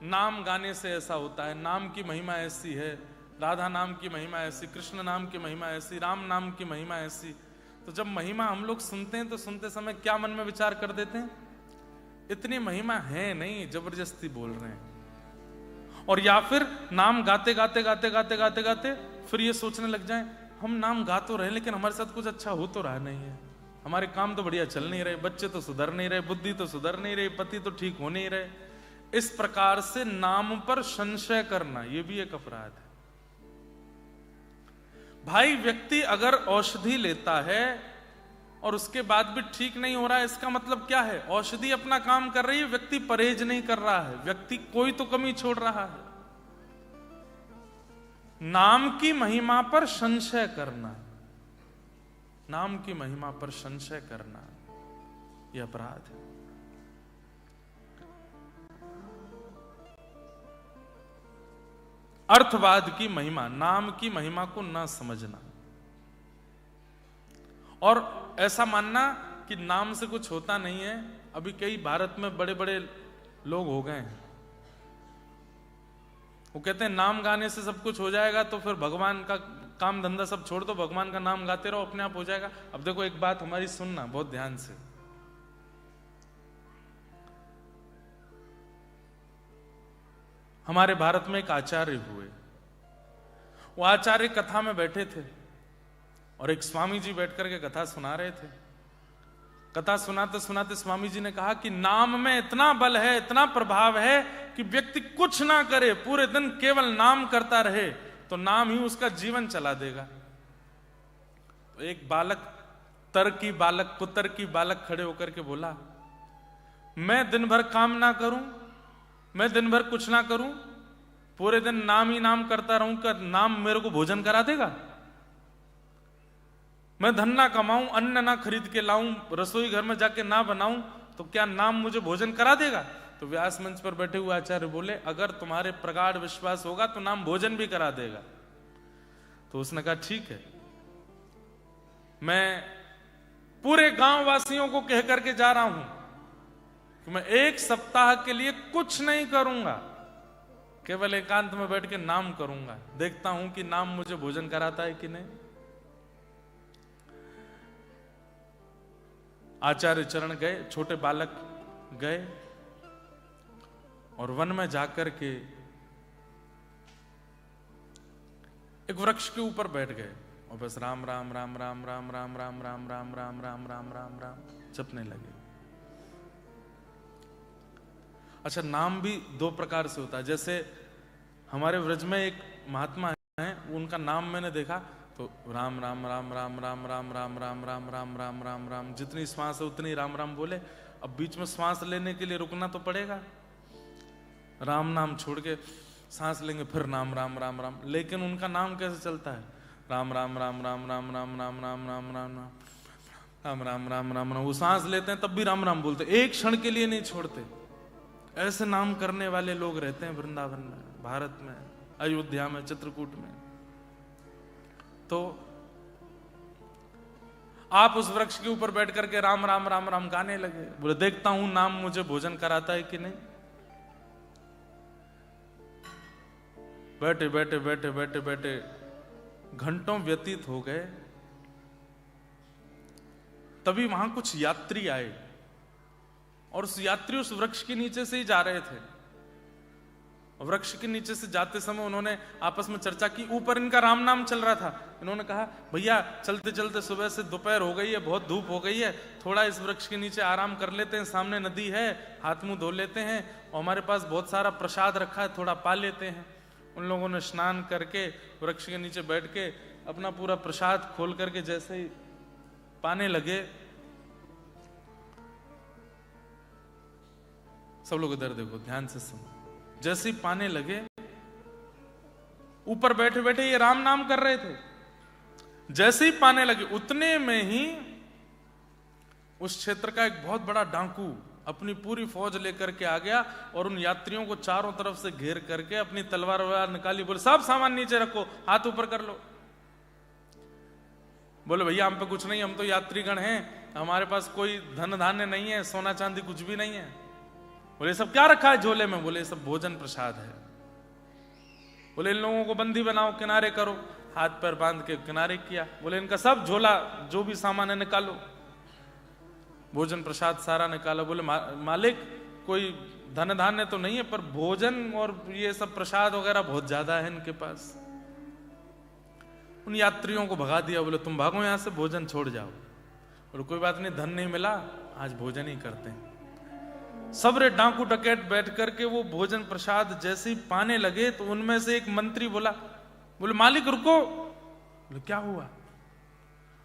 नाम गाने से ऐसा होता है, नाम की महिमा ऐसी है, राधा नाम की महिमा ऐसी, कृष्ण नाम की महिमा ऐसी, राम नाम की महिमा ऐसी। तो जब महिमा हम लोग सुनते हैं तो सुनते समय क्या मन में विचार कर देते हैं, इतनी महिमा है नहीं, जबरदस्ती बोल रहे हैं। और या फिर नाम गाते गाते गाते गाते गाते गाते फिर ये सोचने लग जाएं, हम नाम गा तो रहे लेकिन हमारे साथ कुछ अच्छा हो तो रहा नहीं है, हमारे काम तो बढ़िया चल नहीं रहे, बच्चे तो सुधर नहीं रहे, बुद्धि तो सुधर नहीं रही, पति तो ठीक हो नहीं रहे। इस प्रकार से नाम पर संशय करना ये भी एक अपराध है। भाई व्यक्ति अगर औषधि लेता है और उसके बाद भी ठीक नहीं हो रहा है, इसका मतलब क्या है, औषधि अपना काम कर रही है, व्यक्ति परहेज नहीं कर रहा है, व्यक्ति कोई तो कमी छोड़ रहा है। नाम की महिमा पर संशय करना, नाम की महिमा पर संशय करना यह अपराध है। अर्थवाद की महिमा, नाम की महिमा को न समझना और ऐसा मानना कि नाम से कुछ होता नहीं है। अभी कई भारत में बड़े बड़े लोग हो गए हैं, वो कहते हैं नाम गाने से सब कुछ हो जाएगा, तो फिर भगवान का काम धंधा सब छोड़ दो, भगवान का नाम गाते रहो, अपने आप हो जाएगा। अब देखो एक बात हमारी सुनना बहुत ध्यान से, हमारे भारत में एक आचार्य हुए, वो आचार्य कथा में बैठे थे और एक स्वामी जी बैठ करके कथा सुना रहे थे। कथा सुनाते सुनाते स्वामी जी ने कहा कि नाम में इतना बल है, इतना प्रभाव है कि व्यक्ति कुछ ना करे, पूरे दिन केवल नाम करता रहे तो नाम ही उसका जीवन चला देगा। तो एक बालक, तरकी बालक, पुत्र की बालक खड़े होकर के बोला, मैं दिन भर काम ना करूं, मैं दिन भर कुछ ना करूं, पूरे दिन नाम ही नाम करता रहूं, का नाम मेरे को भोजन करा देगा? मैं धन ना कमाऊं, अन्न ना खरीद के लाऊं, रसोई घर में जाके ना बनाऊं, तो क्या नाम मुझे भोजन करा देगा? तो व्यास मंच पर बैठे हुए आचार्य बोले, अगर तुम्हारे प्रगाढ़ विश्वास होगा तो नाम भोजन भी करा देगा। तो उसने कहा ठीक है, मैं पूरे गांव वासियों को कह करके जा रहा हूं कि मैं 1 सप्ताह के लिए कुछ नहीं करूंगा, केवल एकांत में बैठ के नाम करूंगा, देखता हूं कि नाम मुझे भोजन कराता है कि नहीं। आचार्य चरण गए, छोटे बालक गए और वन में जाकर के एक वृक्ष के ऊपर बैठ गए और बस राम राम राम राम राम राम राम राम राम राम राम राम राम राम जपने लगे। अच्छा, नाम भी 2 प्रकार से होता है। जैसे हमारे व्रज में एक महात्मा है, उनका नाम मैंने देखा तो राम राम राम राम राम राम राम राम राम राम राम राम राम, जितनी श्वास है उतनी राम राम बोले। अब बीच में श्वास लेने के लिए रुकना तो पड़ेगा, राम नाम छोड़ के सांस लेंगे फिर नाम राम राम राम, लेकिन उनका नाम कैसे चलता है, राम राम राम राम राम राम राम राम राम राम राम राम राम राम राम राम। वो सांस लेते हैं तब भी राम राम बोलते, एक क्षण के लिए नहीं छोड़ते। ऐसे नाम करने वाले लोग रहते हैं वृंदावन में, भारत में, अयोध्या में, चित्रकूट में। तो आप उस वृक्ष के ऊपर बैठ करके राम राम राम राम गाने लगे, बोले देखता हूं नाम मुझे भोजन कराता है कि नहीं। बैठे बैठे बैठे बैठे बैठे घंटों व्यतीत हो गए, तभी वहां कुछ यात्री आए और उस यात्री उस वृक्ष के नीचे से ही जा रहे थे। वृक्ष के नीचे से जाते समय उन्होंने आपस में चर्चा की, ऊपर इनका राम नाम चल रहा था। इन्होंने कहा भैया चलते चलते सुबह से दोपहर हो गई है, बहुत धूप हो गई है, थोड़ा इस वृक्ष के नीचे आराम कर लेते हैं, सामने नदी है, हाथ मुंह धो लेते हैं और हमारे पास बहुत सारा प्रसाद रखा है, थोड़ा पा लेते हैं। उन लोगों ने स्नान करके वृक्ष के नीचे बैठ के अपना पूरा प्रसाद खोल करके जैसे ही पाने लगे, सब लोग इधर देखो, ध्यान से सुनो, जैसे ही पाने लगे, ऊपर बैठे बैठे ये राम नाम कर रहे थे, जैसे ही पाने लगे उतने में ही उस क्षेत्र का एक बहुत बड़ा डाकू अपनी पूरी फौज लेकर के आ गया और उन यात्रियों को चारों तरफ से घेर करके अपनी तलवार वलवार निकाली, बोले सब सामान नीचे रखो, हाथ ऊपर कर लो। बोले भैया हम पे कुछ नहीं, हम तो यात्रीगण हैं, हमारे पास कोई धन धान्य नहीं है, सोना चांदी कुछ भी नहीं है। बोले सब क्या रखा है झोले में? बोले सब भोजन प्रसाद है। बोले इन लोगों को बंदी बनाओ, किनारे करो। हाथ पैर बांध के किनारे किया। बोले इनका सब झोला जो भी सामान है निकालो, भोजन प्रसाद सारा निकालो। बोले मालिक कोई धन धान्य तो नहीं है, पर भोजन और ये सब प्रसाद वगैरह बहुत ज्यादा है इनके पास। उन यात्रियों को भगा दिया। बोले तुम भागो यहां से, भोजन छोड़ जाओ। बोले कोई बात नहीं, धन नहीं मिला, आज भोजन ही करते हैं। सबरे डाकू डकैत बैठ करके वो भोजन प्रसाद जैसे ही पाने लगे तो उनमें से एक मंत्री बोला, बोले मालिक रुको। बोले क्या हुआ?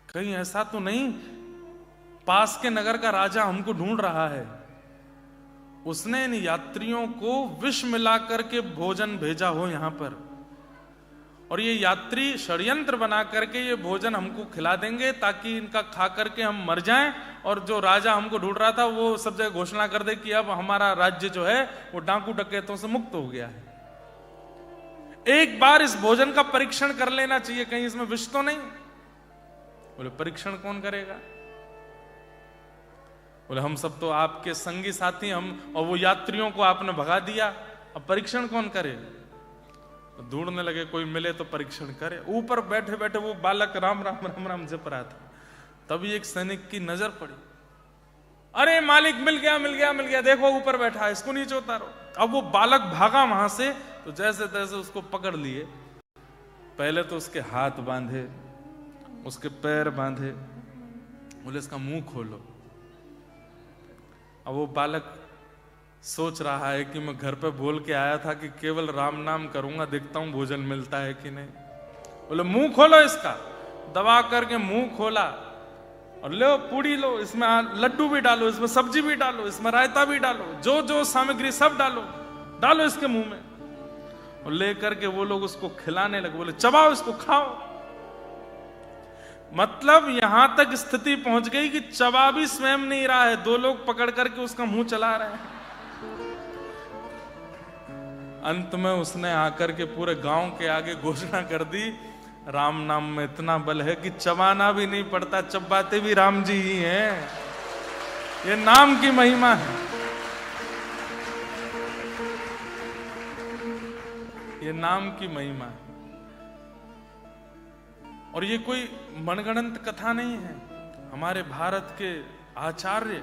कहीं ऐसा तो नहीं पास के नगर का राजा हमको ढूंढ रहा है, उसने इन यात्रियों को विष मिला करके भोजन भेजा हो यहां पर, और ये यात्री षड्यंत्र बना करके ये भोजन हमको खिला देंगे ताकि इनका खा करके हम मर जाएं, और जो राजा हमको ढूंढ रहा था वो सब जगह घोषणा कर दे कि अब हमारा राज्य जो है वो डाकू डकैतों से मुक्त हो गया है। एक बार इस भोजन का परीक्षण कर लेना चाहिए, कहीं इसमें विष तो नहीं। बोले परीक्षण कौन करेगा? बोले हम सब तो आपके संगी साथी हम, और वो यात्रियों को आपने भगा दिया, अब परीक्षण कौन करे? ढूंढने लगे कोई मिले तो परीक्षण करे। ऊपर बैठे बैठे वो बालक राम राम राम राम जप रहा था। तभी एक सैनिक की नजर पड़ी, अरे मालिक मिल गया मिल गया मिल गया, देखो ऊपर बैठा है, इसको नीचे उतारो। अब वो बालक भागा वहां से, तो जैसे तैसे उसको पकड़ लिए। पहले तो उसके हाथ बांधे, उसके पैर बांधे, बोले इसका मुंह खोलो। अब वो बालक सोच रहा है कि मैं घर पे बोल के आया था कि केवल राम नाम करूंगा, देखता हूं भोजन मिलता है कि नहीं। बोले मुंह खोलो इसका। दबा करके मुंह खोला, और लो पूड़ी लो, इसमें लड्डू भी डालो, इसमें सब्जी भी डालो, इसमें रायता भी डालो, जो जो सामग्री सब डालो, डालो इसके मुंह में। और लेकर के वो लोग उसको खिलाने लगे। बोले चबाओ इसको, खाओ। मतलब यहां तक स्थिति पहुंच गई कि चबा भी स्वयं नहीं रहा है, दो लोग पकड़ करके उसका मुंह चला रहे हैं। अंत में उसने आकर के पूरे गांव के आगे घोषणा कर दी, राम नाम में इतना बल है कि चबाना भी नहीं पड़ता, चबाते भी राम जी ही हैं। ये नाम की महिमा है, ये नाम की महिमा है। और ये कोई मनगढ़ंत कथा नहीं है। हमारे भारत के आचार्य,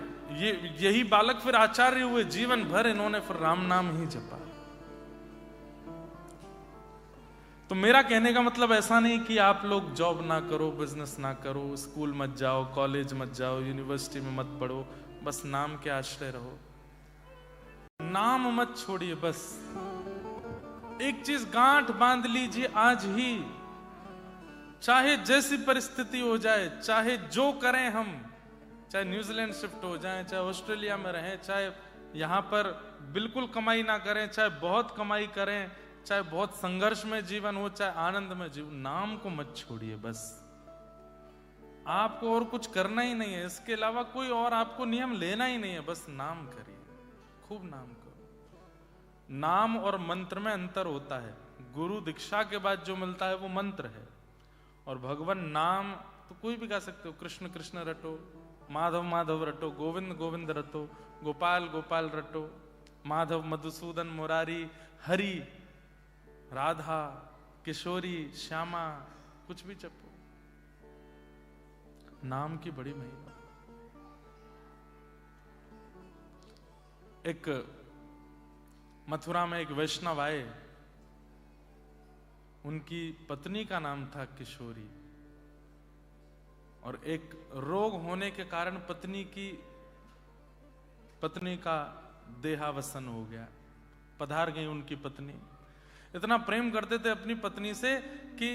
यही बालक फिर आचार्य हुए, जीवन भर इन्होंने फिर राम नाम ही जपा। तो मेरा कहने का मतलब ऐसा नहीं कि आप लोग जॉब ना करो, बिजनेस ना करो, स्कूल मत जाओ, कॉलेज मत जाओ, यूनिवर्सिटी में मत पढ़ो, बस नाम के आश्रय रहो, नाम मत छोड़िए। बस एक चीज गांठ बांध लीजिए आज ही, चाहे जैसी परिस्थिति हो जाए, चाहे जो करें हम, चाहे न्यूजीलैंड शिफ्ट हो जाएं, चाहे ऑस्ट्रेलिया में रहें, चाहे यहां पर बिल्कुल कमाई ना करें, चाहे बहुत कमाई करें, चाहे बहुत संघर्ष में जीवन हो, चाहे आनंद में जीवन, नाम को मत छोड़िए। बस आपको और कुछ करना ही नहीं है, इसके अलावा कोई और आपको नियम लेना ही नहीं है। बस नाम करिए, खूब नाम करो। नाम और मंत्र में अंतर होता है। गुरु दीक्षा के बाद जो मिलता है वो मंत्र है, और भगवान नाम तो कोई भी गा सकते हो। कृष्ण कृष्ण रटो, माधव माधव रटो, गोविंद गोविंद रटो, गोपाल गोपाल रटो, माधव मधुसूदन मुरारी, हरि राधा किशोरी श्यामा, कुछ भी जपो। नाम की बड़ी महिमा। एक मथुरा में एक वैष्णव आए, उनकी पत्नी का नाम था किशोरी, और एक रोग होने के कारण पत्नी का देहावसान हो गया। पधार गई उनकी पत्नी। इतना प्रेम करते थे अपनी पत्नी से कि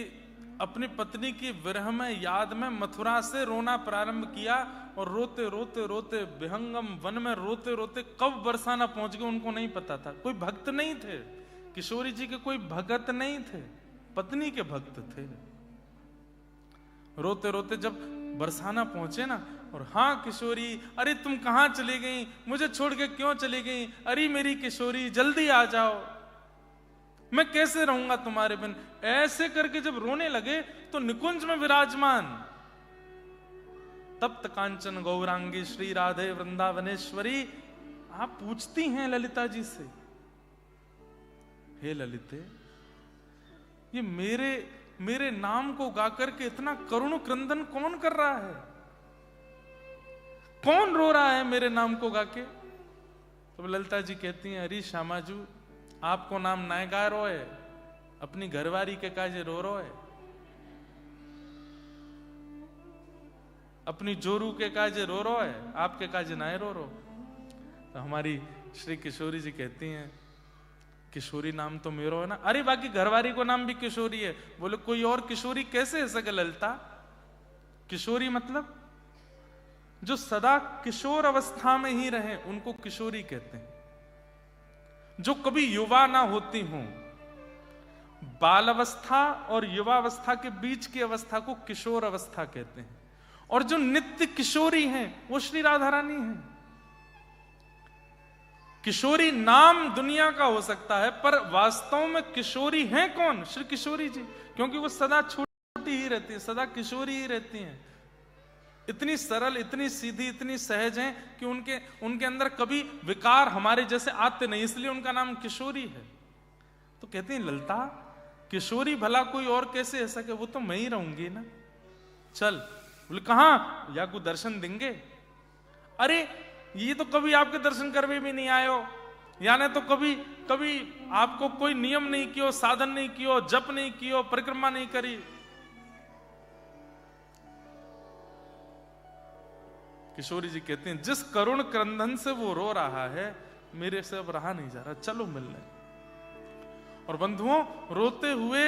अपनी पत्नी की विरह में, याद में मथुरा से रोना प्रारंभ किया, और रोते रोते रोते विहंगम वन में रोते रोते कब बरसाना पहुंच गए उनको नहीं पता था। कोई भक्त नहीं थे, किशोरी जी के कोई भगत नहीं थे, पत्नी के भक्त थे। रोते रोते जब बरसाना पहुंचे ना, और हाँ किशोरी, अरे तुम कहां चली गई, मुझे छोड़ के क्यों चली गई, अरे मेरी किशोरी जल्दी आ जाओ, मैं कैसे रहूंगा तुम्हारे बिन। ऐसे करके जब रोने लगे तो निकुंज में विराजमान तप्त कांचन गौरांगी श्री राधे वृंदावनेश्वरी आप पूछती हैं ललिता जी से, हे ललिते, ये मेरे नाम को गाकर के इतना करुण क्रंदन कौन कर रहा है? कौन रो रहा है मेरे नाम को गाके? तो ललिता जी कहती हैं, अरे श्यामाजू, आपको नाम नाय गा रो है, अपनी घरवारी के काजे रो है, अपनी जोरू के काजे रो है, आपके काजे नाय रो। तो हमारी श्री किशोरी जी कहती हैं, किशोरी नाम तो मेरो है ना। अरे बाकी घरवारी को नाम भी किशोरी है। बोले कोई और किशोरी कैसे है सके ललिता? किशोरी मतलब जो सदा किशोर अवस्था में ही रहे उनको किशोरी कहते हैं। जो कभी युवा ना होती हों, बाल अवस्था और युवावस्था के बीच की अवस्था को किशोर अवस्था कहते हैं। और जो नित्य किशोरी हैं वो श्री राधा रानी हैं। किशोरी नाम दुनिया का हो सकता है, पर वास्तव में किशोरी हैं कौन? श्री किशोरी जी, क्योंकि वो सदा छोटी ही रहती है, सदा किशोरी ही रहती हैं। इतनी सरल, इतनी सीधी, इतनी सहज हैं कि उनके अंदर कभी विकार हमारे जैसे आते नहीं, इसलिए उनका नाम किशोरी है। तो कहते हैं ललिता, किशोरी भला कोई और कैसे है सके? वो तो मैं ही रहूंगी ना। चल। बोले कहां? या को दर्शन देंगे? अरे ये तो कभी आपके दर्शन करवे भी नहीं आयो, यानी तो कभी आपको कोई नियम नहीं कियो, साधन नहीं कियो, जप नहीं कियो, परिक्रमा नहीं करी। किशोरी जी कहते हैं, जिस करुण क्रंदन से वो रो रहा है, मेरे से अब रहा नहीं जा रहा, चलो मिलने। और बंधुओं, रोते हुए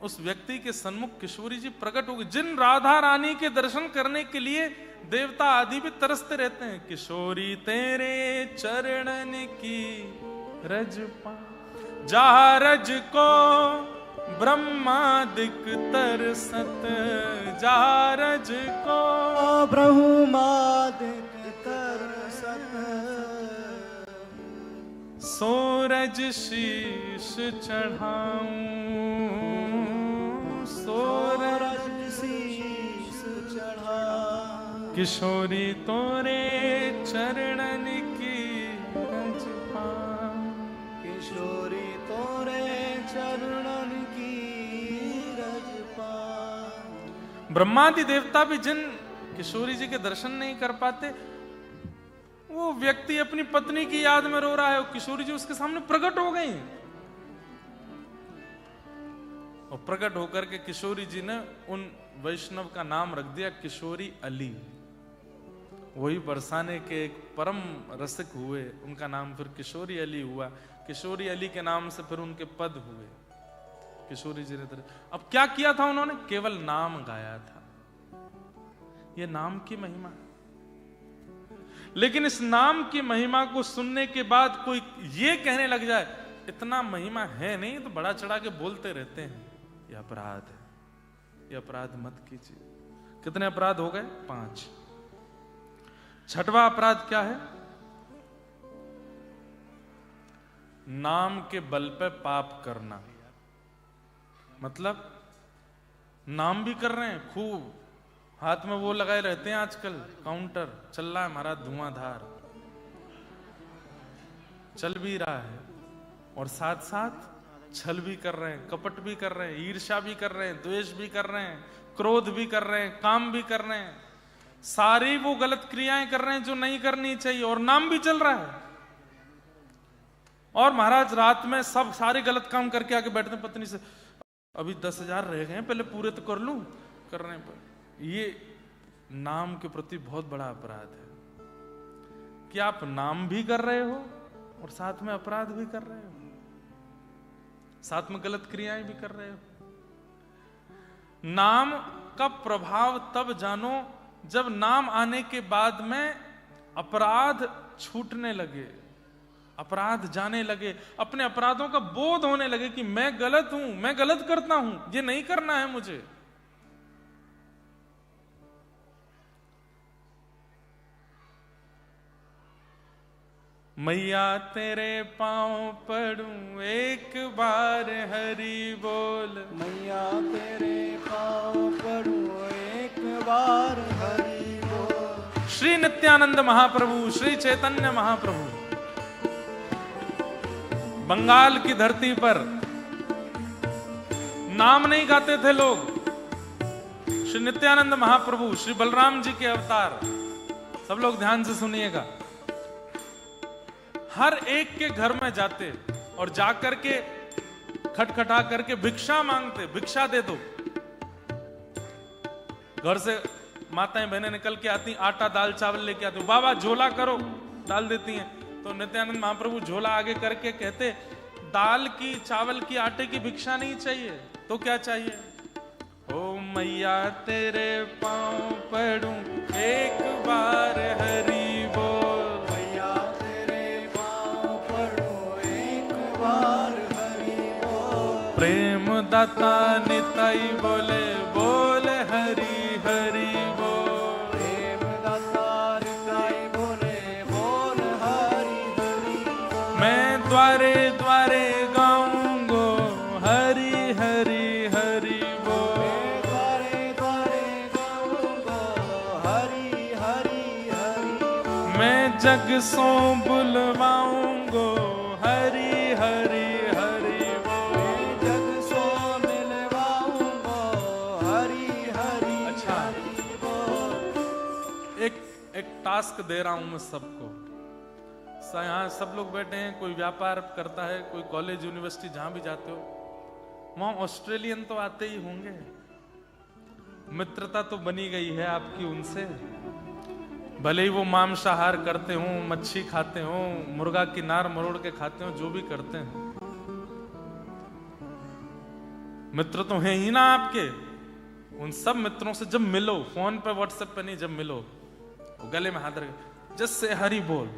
उस व्यक्ति के सन्मुख किशोरी जी प्रकट हो गई, जिन राधा रानी के दर्शन करने के लिए देवता आदि भी तरसते रहते हैं। किशोरी तेरे चरणन की रज पा, जहाँ रज को ब्रह्मादिक तरसत, जहाँ रज को ब्रह्मादिक तरसत, सोरज शीश चढ़ाऊं, सोरज शीश चढ़ा, किशोरी तोरे चरणन की रज पा, किशोरी तोरे चरणन की रज पा। ब्रह्मादि देवता भी जिन किशोरी जी के दर्शन नहीं कर पाते, वो व्यक्ति अपनी पत्नी की याद में रो रहा है, किशोरी जी उसके सामने प्रकट हो गई। और प्रकट होकर के किशोरी जी ने उन वैष्णव का नाम रख दिया किशोरी अली। वही बरसाने के एक परम रसिक हुए, उनका नाम फिर किशोरी अली हुआ। किशोरी अली के नाम से फिर उनके पद हुए। किशोरी जी ने अब क्या किया था उन्होंने? केवल नाम गाया था। यह नाम की महिमा है। लेकिन इस नाम की महिमा को सुनने के बाद कोई ये कहने लग जाए इतना महिमा है नहीं, तो बड़ा चढ़ा के बोलते रहते हैं, यह अपराध है, यह अपराध मत कीजिए। कितने अपराध हो गए? 5। छठवां अपराध क्या है? नाम के बल पे पाप करना। मतलब नाम भी कर रहे हैं, खूब हाथ में वो लगाए रहते हैं, आजकल काउंटर चल रहा है हमारा, धुआंधार चल भी रहा है, और साथ साथ छल भी कर रहे हैं, कपट भी कर रहे हैं, ईर्ष्या भी कर रहे हैं, द्वेष भी कर रहे हैं, क्रोध भी कर रहे हैं, काम भी कर रहे हैं, सारी वो गलत क्रियाएं कर रहे हैं जो नहीं करनी चाहिए, और नाम भी चल रहा है। और महाराज रात में सब सारे गलत काम करके आके बैठते हैं पत्नी से, अभी 10,000 रह गए, पहले पूरे तो कर लूं, कर रहे हैं। ये नाम के प्रति बहुत बड़ा अपराध है कि आप नाम भी कर रहे हो और साथ में अपराध भी कर रहे हो, साथ में गलत क्रियाएं भी कर रहे हो। नाम का प्रभाव तब जानो जब नाम आने के बाद में अपराध छूटने लगे, अपराध जाने लगे, अपने अपराधों का बोध होने लगे कि मैं गलत हूं, मैं गलत करता हूं, ये नहीं करना है मुझे। मैया तेरे पांव पड़ूं एक बार हरि बोल, मैया तेरे पांव पड़ूं एक बार हरि बोल। श्री नित्यानंद महाप्रभु, श्री चैतन्य महाप्रभु बंगाल की धरती पर नाम नहीं गाते थे लोग। श्री नित्यानंद महाप्रभु, श्री बलराम जी के अवतार, सब लोग ध्यान से सुनिएगा, हर एक के घर में जाते और जाकर के खटखटा करके भिक्षा मांगते, भिक्षा दे दो। घर से माताएं बहनें निकल के आती, आटा दाल चावल लेके आती, बाबा झोला करो, डाल देती हैं। तो नित्यानंद महाप्रभु झोला आगे करके कहते, दाल की चावल की आटे की भिक्षा नहीं चाहिए, तो क्या चाहिए? ओ मैया तेरे पांव पड़ूं एक बार हरि बोल, मैया तेरे पांव पड़ूं एक बार हरि बोल। प्रेम दाता निताई बोले, बोल हरि हरि बोल। प्रेम दाता निताई बोले, बोल हरि हरि बोल। मैं द्वारे द्वारे गाऊंगो हरि हरि हरि बोल। मैं द्वारे द्वारे गाऊंगा हरि हरि हरि बोल। मैं जग सो बुलवाऊंगो हरि हरि हरि बोल। मैं जग सो मिलवाऊंगा हरि हरि अच्छा। हरि बोल। एक टास्क दे रहा हूं मैं सबको। यहाँ सब लोग बैठे हैं, कोई व्यापार करता है, कोई कॉलेज यूनिवर्सिटी जहां भी जाते हो, वहां ऑस्ट्रेलियन तो आते ही होंगे, मित्रता तो बनी गई है आपकी उनसे, भले ही वो मांसाहार करते हो, मच्छी खाते हो, मुर्गा की नार मरोड़ के खाते हो, जो भी करते हैं, मित्र तो हैं ही ना आपके। उन सब मित्रों से जब मिलो, फोन पे व्हाट्सएप पे नहीं, जब मिलो गले में हाथ रख, जस्ट से हरि बोल।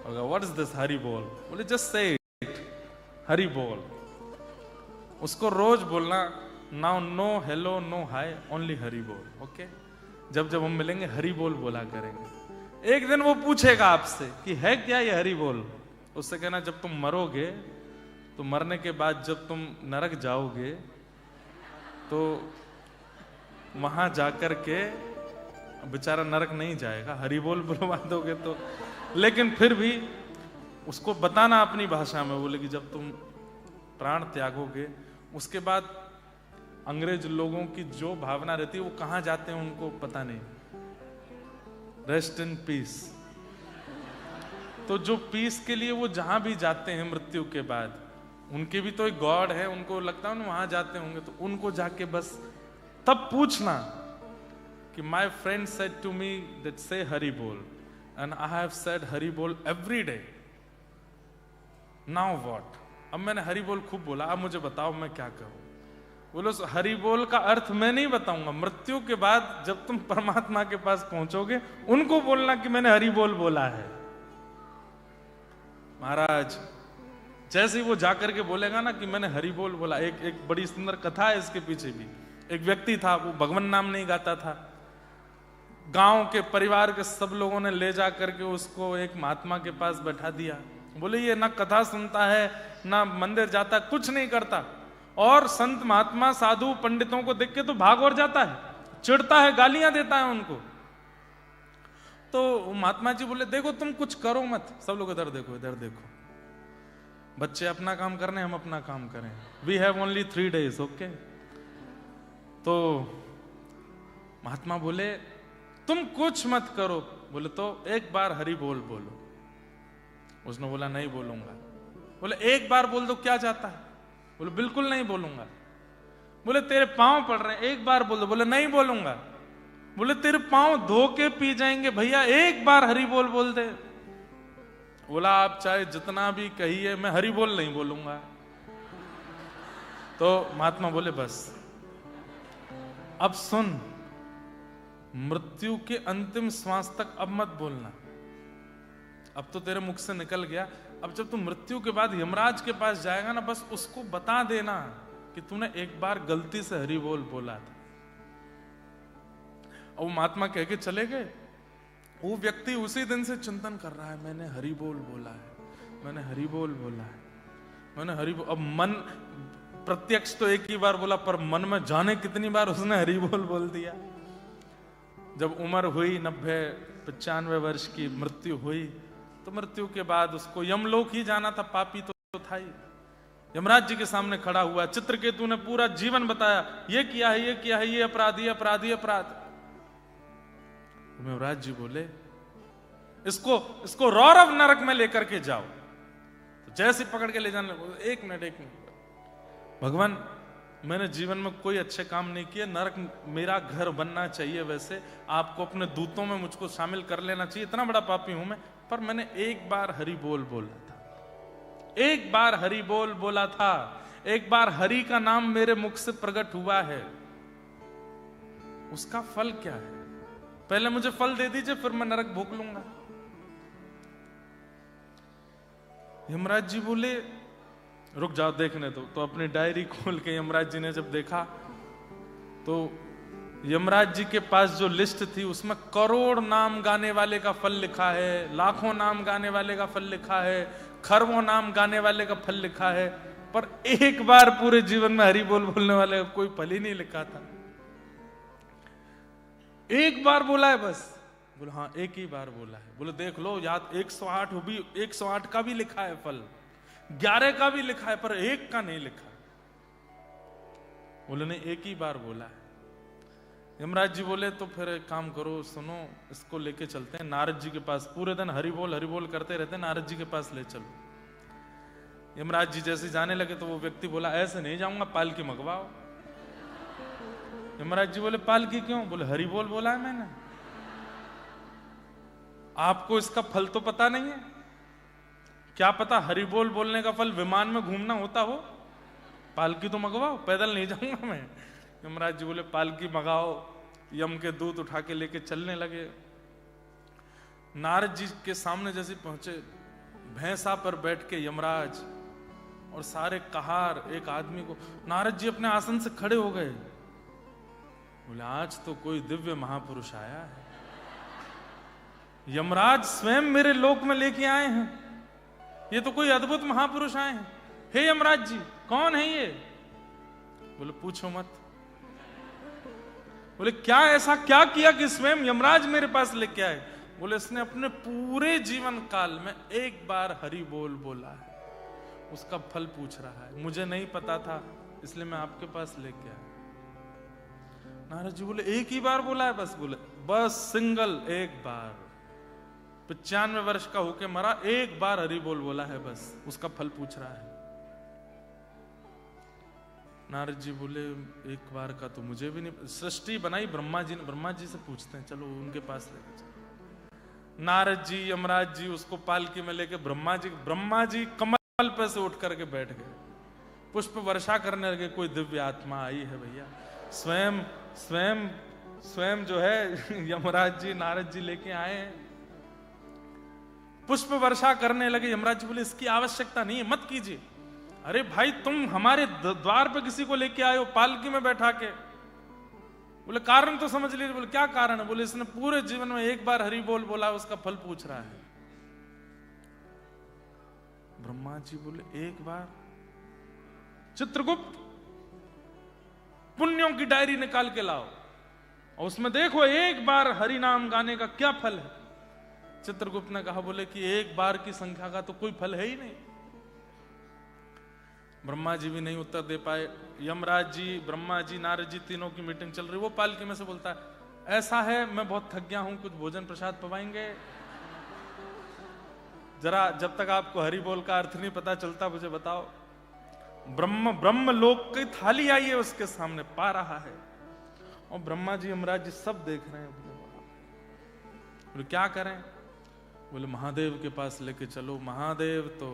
व्हाट इज दिस हरि बोल? बोले जस्ट से इट, हरि बोल। उसको रोज बोलना, नाउ नो हेलो नो हाय, ओनली हरि बोल। ओके, जब जब हम मिलेंगे हरि बोल बोला करेंगे। एक दिन वो पूछेगा आपसे कि है क्या ये हरि बोल, उससे कहना जब तुम मरोगे, तो मरने के बाद जब तुम नरक जाओगे, तो वहां जाकर के बेचारा नरक नहीं जाएगा, हरि बोल बुलवा दोगे तो। लेकिन फिर भी उसको बताना अपनी भाषा में, बोले कि जब तुम प्राण त्यागोगे, उसके बाद अंग्रेज लोगों की जो भावना रहती है वो कहां जाते हैं उनको पता नहीं, रेस्ट इन पीस। तो जो पीस के लिए वो जहां भी जाते हैं मृत्यु के बाद, उनके भी तो एक गॉड है, उनको लगता है ना वहां जाते होंगे, तो उनको जाके बस तब पूछना कि my friend said to me that say Hari बोल, and I have said Hari बोल एवरी डे, नाउ व्हाट? अब मैंने हरि बोल खूब बोला, अब मुझे बताओ मैं क्या करूं? बोलो हरि बोल का अर्थ मैं नहीं बताऊंगा, मृत्यु के बाद जब तुम परमात्मा के पास पहुंचोगे, उनको बोलना कि मैंने हरि बोल बोला है। महाराज जैसे ही वो जाकर के बोलेगा ना कि मैंने हरि बोल बोला, एक बड़ी सुंदर कथा है इसके पीछे भी। एक व्यक्ति था, वो भगवान नाम नहीं गाता था, गांव के परिवार के सब लोगों ने ले जा करके उसको एक महात्मा के पास बैठा दिया। बोले ये ना कथा सुनता है, ना मंदिर जाता, कुछ नहीं करता, और संत महात्मा साधु पंडितों को देख के तो भाग और जाता है, चिढ़ता है, गालियां देता है उनको। तो महात्मा जी बोले देखो तुम कुछ करो मत, सब लोग इधर देखो, इधर देखो, बच्चे अपना काम करने, हम अपना काम करें, we have only 3 days, okay. तो महात्मा बोले तुम कुछ मत करो। बोले तो एक बार हरि बोल बोलो। उसने बोला नहीं बोलूंगा। बोले एक बार बोल दो, क्या जाता है? बोले बिल्कुल नहीं बोलूंगा। बोले तेरे पांव पड़ रहे हैं, एक बार बोल दो। बोले नहीं बोलूंगा। बोले तेरे पांव धो के पी जाएंगे भैया, एक बार हरि बोल दे। बोला आप चाहे जितना भी कहिए, मैं हरि बोल नहीं बोलूंगा। तो महात्मा बोले बस अब सुन, मृत्यु के अंतिम श्वास तक अब मत बोलना, अब तो तेरे मुख से निकल गया। अब जब तू मृत्यु के बाद यमराज के पास जाएगा ना, बस उसको बता देना कि तूने एक बार गलती से हरि बोल बोला था। और वो महात्मा कह के चले गए। वो व्यक्ति उसी दिन से चिंतन कर रहा है, मैंने हरि बोल बोला है, मैंने हरि बोल बोला है, मैंने हरि बोल। अब मन प्रत्यक्ष तो एक ही बार बोला, पर मन में जाने कितनी बार उसने हरि बोल दिया। जब उम्र हुई 90-95 वर्ष की, मृत्यु हुई, तो मृत्यु के बाद उसको यमलोक ही जाना था, पापी तो था ही। यमराज जी के सामने खड़ा हुआ, चित्रकेतु ने पूरा जीवन बताया, ये किया है, ये किया है, ये अपराध, ये अपराध, ये अपराध। यमराज जी बोले इसको रौरव नरक में लेकर के जाओ। तो जैसे पकड़ के ले जाने लगे, एक मिनट भगवान, मैंने जीवन में कोई अच्छे काम नहीं किए, नरक मेरा घर बनना चाहिए, वैसे आपको अपने दूतों में मुझको शामिल कर लेना चाहिए, इतना बड़ा पापी हूं मैं। पर मैंने एक बार हरि बोल बोला था, एक बार हरि बोल बोला था, एक बार हरि का नाम मेरे मुख से प्रकट हुआ है, उसका फल क्या है? पहले मुझे फल दे दीजिए, फिर मैं नरक भोग लूंगा। यमराज जी बोले रुक जाओ देखने दो। तो अपनी डायरी खोल के यमराज जी ने जब देखा तो यमराज जी के पास जो लिस्ट थी उसमें करोड़ नाम गाने वाले का फल लिखा है, लाखों नाम गाने वाले का फल लिखा है, खरबों नाम गाने वाले का फल लिखा है, पर एक बार पूरे जीवन में हरि बोल बोलने वाले का कोई फल ही नहीं लिखा था। एक बार बोला है बस। बोले हाँ एक ही बार बोला है। बोले देख लो याद 108 भी, 108 का भी लिखा है फल, 11 का भी लिखा है, पर एक का नहीं लिखा। बोले नहीं एक ही बार बोला है। यमराज जी बोले तो फिर एक काम करो, सुनो, इसको लेके चलते हैं नारद जी के पास, पूरे दिन हरि बोल करते रहते हैं, नारद जी के पास ले चलो। यमराज जी जैसे जाने लगे तो वो व्यक्ति बोला ऐसे नहीं जाऊंगा, पालकी मंगवाओ। यमराज जी बोले पालकी क्यों? बोले हरि बोल बोला है मैंने। आपको इसका फल तो पता नहीं है? क्या पता हरि बोल बोलने का फल विमान में घूमना होता हो? पालकी तो मंगवाओ, पैदल नहीं जाऊंगा मैं। यमराज जी बोले पालकी मंगाओ। यम के दूत उठा के लेके चलने लगे। नारद जी के सामने जैसे पहुंचे, भैंसा पर बैठ के यमराज और सारे कहार एक आदमी को, नारद जी अपने आसन से खड़े हो गए। बोले आज तो कोई दिव्य महापुरुष आया है, यमराज स्वयं मेरे लोक में लेके आए हैं, ये तो कोई अद्भुत महापुरुष आए हैं। हे यमराज जी कौन है ये? बोले पूछो मत। बोले क्या ऐसा क्या किया कि स्वयं यमराज मेरे पास लेके आए? बोले इसने अपने पूरे जीवन काल में एक बार हरि बोल बोला है, उसका फल पूछ रहा है, मुझे नहीं पता था इसलिए मैं आपके पास लेके आया। नारद जी बोले एक ही बार बोला है बस? बोले बस सिंगल एक बार, 95 वर्ष का होके मरा, एक बार हरि बोल बोला है बस, उसका फल पूछ रहा है। नारद जी बोले एक बार का तो मुझे भी नहीं, सृष्टि बनाई ब्रह्मा जी ने, ब्रह्मा जी से पूछते हैं, चलो उनके पास लेके चलो। नारद जी यमराज जी उसको पालकी में लेके ब्रह्मा जी कमल पे से उठ करके बैठ गए, पुष्प वर्षा करने लगे। कोई दिव्य आत्मा आई है भैया, स्वयं जो है यमराज जी नारद जी लेके आए हैं, पुष्प वर्षा करने लगे। यमराज जी बोले इसकी आवश्यकता नहीं है, मत कीजिए। अरे भाई तुम हमारे द्वार पे किसी को लेके आए हो पालकी में बैठा के। बोले कारण तो समझ लीजिए। बोले क्या कारण है? बोले इसने पूरे जीवन में एक बार हरि बोल बोला, उसका फल पूछ रहा है। ब्रह्मा जी बोले एक बार? चित्रगुप्त पुण्यों की डायरी निकाल के लाओ और उसमें देखो एक बार हरि नाम गाने का क्या फल है। चित्रगुप्त ने कहा बोले कि एक बार की संख्या का तो कोई फल है ही नहीं। ब्रह्मा जी भी नहीं उत्तर दे पाए। यमराज जी, ब्रह्मा जी, नारद जी तीनों की मीटिंग चल रही, वो पालकी में से बोलता है ऐसा है मैं बहुत थक गया हूं, कुछ भोजन प्रसाद पवाएंगे जरा, जब तक आपको हरि बोल का अर्थ नहीं पता चलता मुझे बताओ। ब्रह्म लोक की थाली आई है उसके सामने, पा रहा है, और ब्रह्मा जी यमराज जी सब देख रहे हैं। बोले क्या करें? बोले महादेव के पास लेके चलो। महादेव तो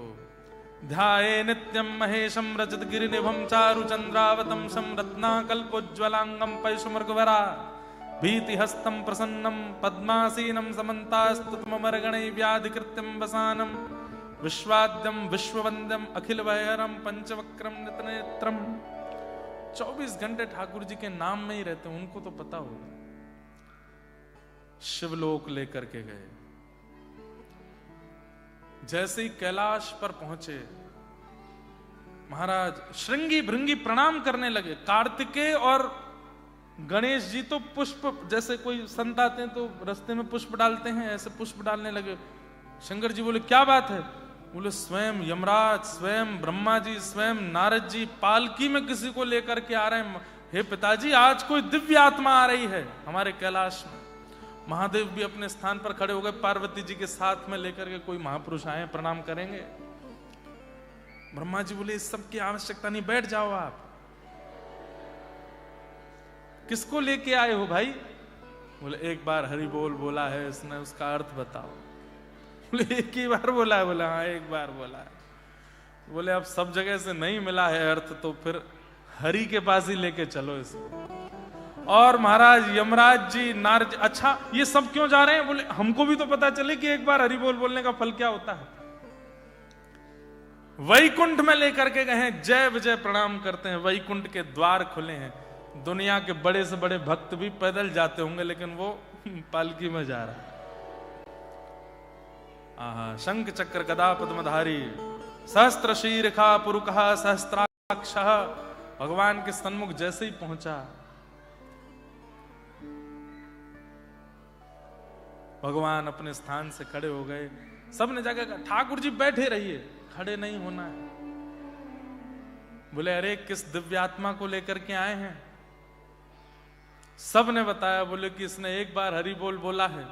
ध्याये नित्यम महेशम रजत गिरिनिभम चारु चंद्रावतम सम रत्नाकल्पोज्ज्वलांगम पैशुमर्गवरा भीति हस्तम प्रसन्नम पद्मासीनम समन्तास्तुतमर्गणै व्याधिकृत्यम वसानम विश्वाद्यम विश्ववंद्यम अखिल वैहरम पंचवक्रम नितनेत्रम। 24 घंटे ठाकुर जी के नाम में ही रहते, उनको तो पता होगा। शिवलोक लेकर के गए। जैसे ही कैलाश पर पहुंचे महाराज श्रृंगी भृंगी प्रणाम करने लगे। कार्तिकेय और गणेश जी तो पुष्प, जैसे कोई संत आते हैं तो रास्ते में पुष्प डालते हैं, ऐसे पुष्प डालने लगे। शंकर जी बोले क्या बात है? बोले स्वयं यमराज, स्वयं ब्रह्मा जी, स्वयं नारद जी पालकी में किसी को लेकर के आ रहे हैं। हे पिताजी, आज कोई दिव्य आत्मा आ रही है हमारे कैलाश में। महादेव भी अपने स्थान पर खड़े हो गए, पार्वती जी के साथ में लेकर के कोई महापुरुष आए, प्रणाम करेंगे। ब्रह्मा जी बोले इस सब की आवश्यकता नहीं, बैठ जाओ आप। किसको लेके आए हो भाई? बोले एक बार हरि बोल बोला है इसने, उसका अर्थ बताओ। बोले एक ही बार बोला है? बोला हाँ एक बार बोला है। बोले अब सब जगह से नहीं मिला है अर्थ, तो फिर हरि के पास ही लेके चलो इसको। और महाराज यमराज जी, नारद जी, अच्छा ये सब क्यों जा रहे हैं? बोले हमको भी तो पता चले कि एक बार हरि बोल बोलने का फल क्या होता है। वैकुंठ में लेकर के गए, जय विजय प्रणाम करते हैं। वैकुंठ के द्वार खुले हैं, दुनिया के बड़े से बड़े भक्त भी पैदल जाते होंगे, लेकिन वो पालकी में जा रहा है। आहा, शंख चक्र गदा पद्मधारी, सहस्त्र शीर्षा पुरुषः सहस्त्राक्षः। भगवान के सन्मुख जैसे ही पहुंचा, भगवान अपने स्थान से खड़े हो गए। सबने जाकर कहा ठाकुर जी बैठे रहिए, खड़े नहीं होना है। बोले अरे किस दिव्यात्मा को लेकर के आए हैं? सब ने बताया। बोले कि इसने एक बार हरि बोल बोला है,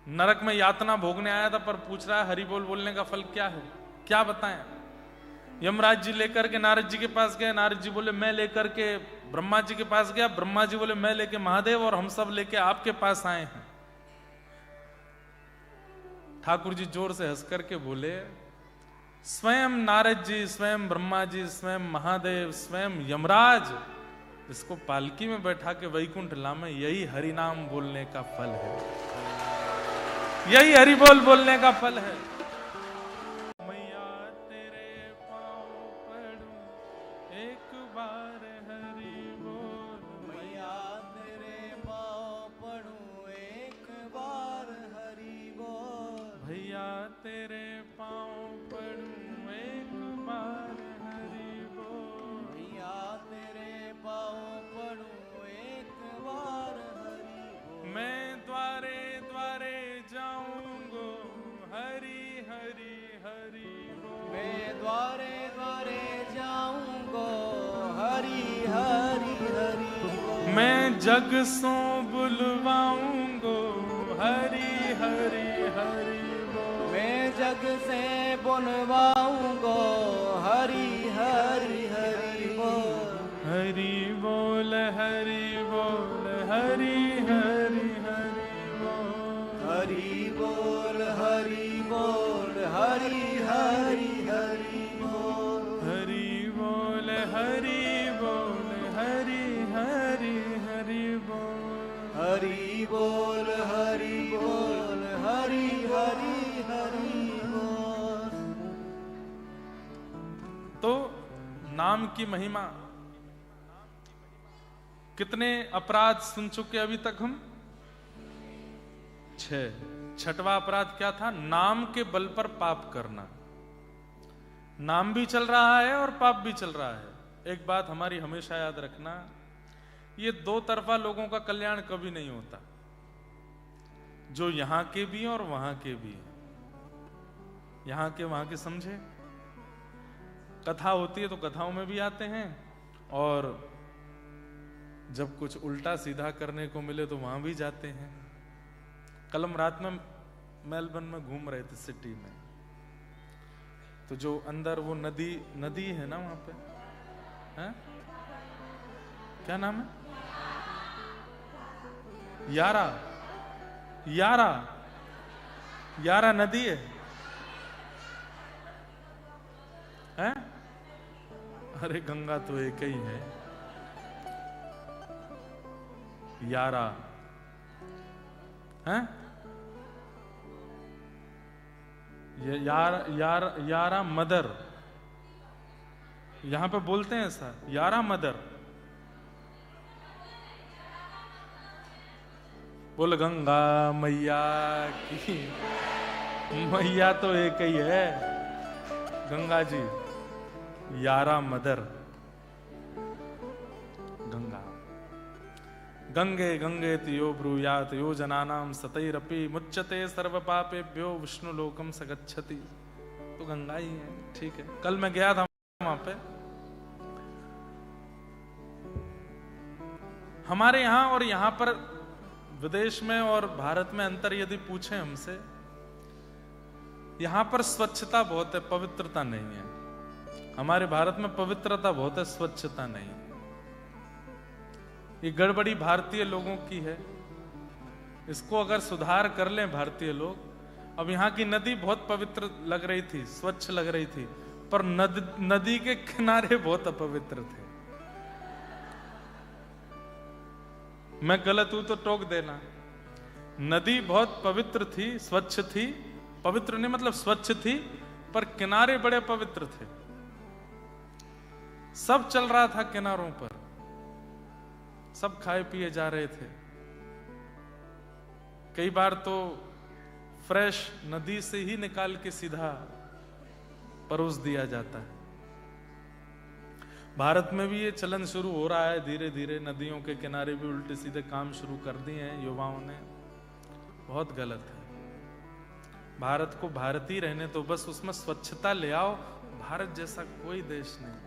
नरक में यातना भोगने आया था, पर पूछ रहा है हरि बोल बोलने का फल क्या है, क्या बताएं। यमराज जी लेकर के नारद जी के पास गए। नारद जी बोले मैं लेकर के ब्रह्मा जी के पास गया। ब्रह्मा जी बोले मैं लेके महादेव, और हम सब लेके आपके पास आए हैं। ठाकुर जी जोर से हंस करके बोले स्वयं नारद जी, स्वयं ब्रह्मा जी, स्वयं महादेव, स्वयं यमराज इसको पालकी में बैठा के वैकुंठ लामे, यही हरि नाम बोलने का फल है, यही हरि बोल बोलने का फल है। मैया तेरे पांव पड़ूं एक बार हरि बोल, मैया तेरे पाँव पड़ूं एक बार हरि बोल। भैया तेरे पांव पड़ूं एक बार हरि बोल। भैया तेरे पाँव पड़ूं एक बार हरि बोल। मैं द्वारे द्वारे जाऊंगो हरि हरि हरि बोल। मैं द्वारे द्वारे जाऊंगो हरि हरि हरि बोल। मैं जग सो बुलवाऊंगो हरि हरि हरि बोल। मैं जग से बुलवाऊंगो हरि हरि हरि बोल। हरि बोल हरि बोल हरि हरि हरि बोल। हरि बोल हरि बोल हरि हरि हरि बोल। हरि बोल हरि बोल हरि हरि हरि बोल। हरि बोल हरि बोल हरि हरि हरि बोल। तो नाम की महिमा, कितने अपराध सुन चुके अभी तक हम? 6। छठवां अपराध क्या था? नाम के बल पर पाप करना। नाम भी चल रहा है और पाप भी चल रहा है। एक बात हमारी हमेशा याद रखना, ये दो तरफा लोगों का कल्याण कभी नहीं होता, जो यहां के भी हैं और वहां के भी हैं। यहां के वहां के समझे। कथा होती है तो कथाओं में भी आते हैं, और जब कुछ उल्टा सीधा करने को मिले तो वहां भी जाते हैं। कल हम रात में मेलबर्न में घूम रहे थे, सिटी में, तो जो अंदर वो नदी है ना, वहां पे है? क्या नाम है? यारा नदी है, हैं? अरे गंगा तो एक ही है। यारा हैं? यारा मदर, यहां पे बोलते हैं ऐसा, यारा मदर। बोल गंगा मैया की। मैया तो एक ही है, गंगा जी। यारा मदर गंगा। गंगे गंगे यो ब्रूयात यो जनानाम सतैरपि मुच्यते सर्व पापेभ्यो विष्णु लोकम सगच्छति। तो गंगा ही है, ठीक है। कल मैं गया था वहां पे, हमारे यहां और यहां पर विदेश में और भारत में अंतर यदि पूछे हमसे, यहां पर स्वच्छता बहुत है, पवित्रता नहीं है। हमारे भारत में पवित्रता बहुत है, स्वच्छता नहीं है। ये गड़बड़ी भारतीय लोगों की है, इसको अगर सुधार कर लें भारतीय लोग। अब यहाँ की नदी बहुत पवित्र लग रही थी, स्वच्छ लग रही थी, पर नदी के किनारे बहुत अपवित्र थे। मैं गलत हूं तो टोक देना। नदी बहुत पवित्र थी, स्वच्छ थी, पवित्र नहीं मतलब स्वच्छ थी, पर किनारे बड़े पवित्र थे। सब चल रहा था किनारों पर, सब खाए पिए जा रहे थे। कई बार तो फ्रेश नदी से ही निकाल के सीधा परोस दिया जाता है। भारत में भी ये चलन शुरू हो रहा है धीरे धीरे, नदियों के किनारे भी उल्टे सीधे काम शुरू कर दिए हैं युवाओं ने। बहुत गलत है। भारत को भारत ही रहने तो बस, उसमें स्वच्छता ले आओ। भारत जैसा कोई देश नहीं।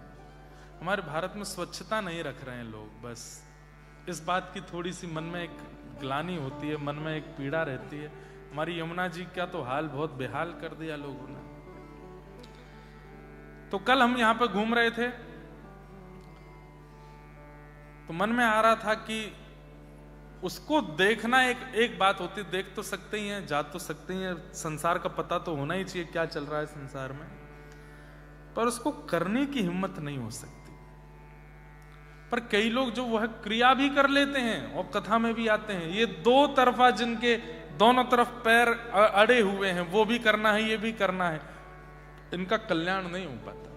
हमारे भारत में स्वच्छता नहीं रख रहे हैं लोग। बस इस बात की थोड़ी सी मन में एक ग्लानि होती है, मन में एक पीड़ा रहती है। हमारी यमुना जी का तो हाल बहुत बेहाल कर दिया लोगों ने। तो कल हम यहां पे घूम रहे थे तो मन में आ रहा था कि उसको देखना एक बात होती, देख तो सकते ही हैं, जा तो सकते ही हैं, संसार का पता तो होना ही चाहिए क्या चल रहा है संसार में, पर उसको करने की हिम्मत नहीं हो सकती। पर कई लोग जो वह क्रिया भी कर लेते हैं और कथा में भी आते हैं। ये दो तरफा, जिनके दोनों तरफ पैर अड़े हुए हैं, वो भी करना है, ये भी करना है, इनका कल्याण नहीं हो पाता।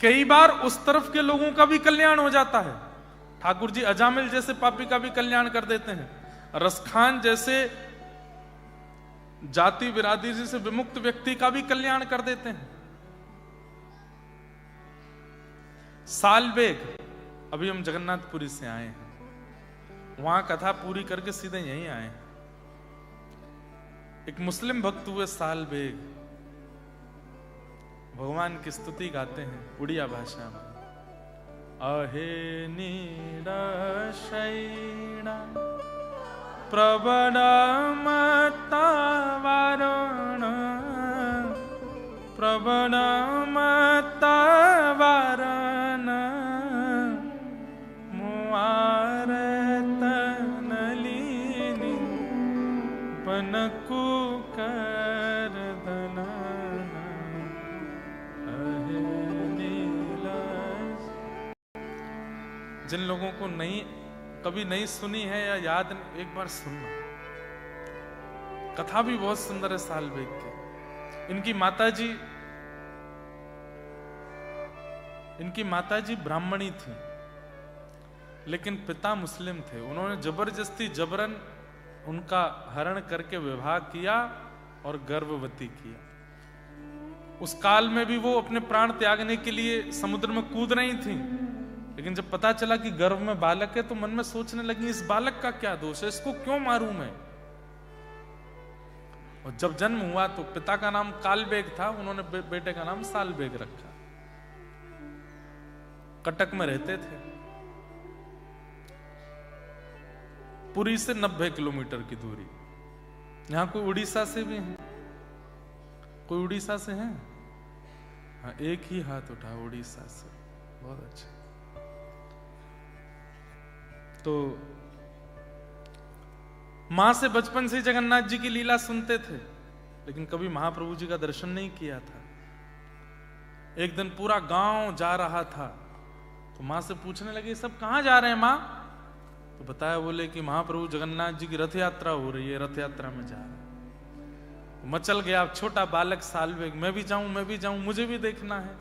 कई बार उस तरफ के लोगों का भी कल्याण हो जाता है। ठाकुर जी अजामिल जैसे पापी का भी कल्याण कर देते हैं। रसखान जैसे जाति बिरादरी से विमुक्त व्यक्ति का भी कल्याण कर देते हैं। सालबेग, अभी हम जगन्नाथपुरी से आए हैं, वहां कथा पूरी करके सीधे यहीं आए हैं। एक मुस्लिम भक्त हुए सालबेग, भगवान की स्तुति गाते हैं उड़िया भाषा में। अहे नीरशैण प्रबलमतवारण प्रबलमतवारण मुआरतनलिनी पनको कर दलना अहे नीलश। जिन लोगों को कभी नहीं सुनी है या याद, एक बार सुनना। कथा भी बहुत सुंदर है सालबेग की। इनकी माताजी ब्राह्मणी थी, लेकिन पिता मुस्लिम थे। उन्होंने जबरदस्ती जबरन उनका हरण करके विवाह किया और गर्भवती किया। उस काल में भी वो अपने प्राण त्यागने के लिए समुद्र में कूद रही थी, लेकिन जब पता चला कि गर्भ में बालक है तो मन में सोचने लगी, इस बालक का क्या दोष है, इसको क्यों मारूं मैं। और जब जन्म हुआ तो पिता का नाम कालबेग था, उन्होंने बेटे का नाम सालबेग रखा। कटक में रहते थे। पुरी से 90 किलोमीटर की दूरी। यहां कोई उड़ीसा से भी है? कोई उड़ीसा से है? हाँ, एक ही हाथ उठा उड़ीसा से। बहुत अच्छा। तो मां से बचपन से जगन्नाथ जी की लीला सुनते थे, लेकिन कभी महाप्रभु जी का दर्शन नहीं किया था। एक दिन पूरा गांव जा रहा था तो मां से पूछने लगे, सब कहां जा रहे हैं मां? तो बताया, बोले कि महाप्रभु जगन्नाथ जी की रथ यात्रा हो रही है, रथ यात्रा में जा रहे हैं। तो मचल गया छोटा बालक सालबेग, मैं भी जाऊं, मुझे भी देखना है,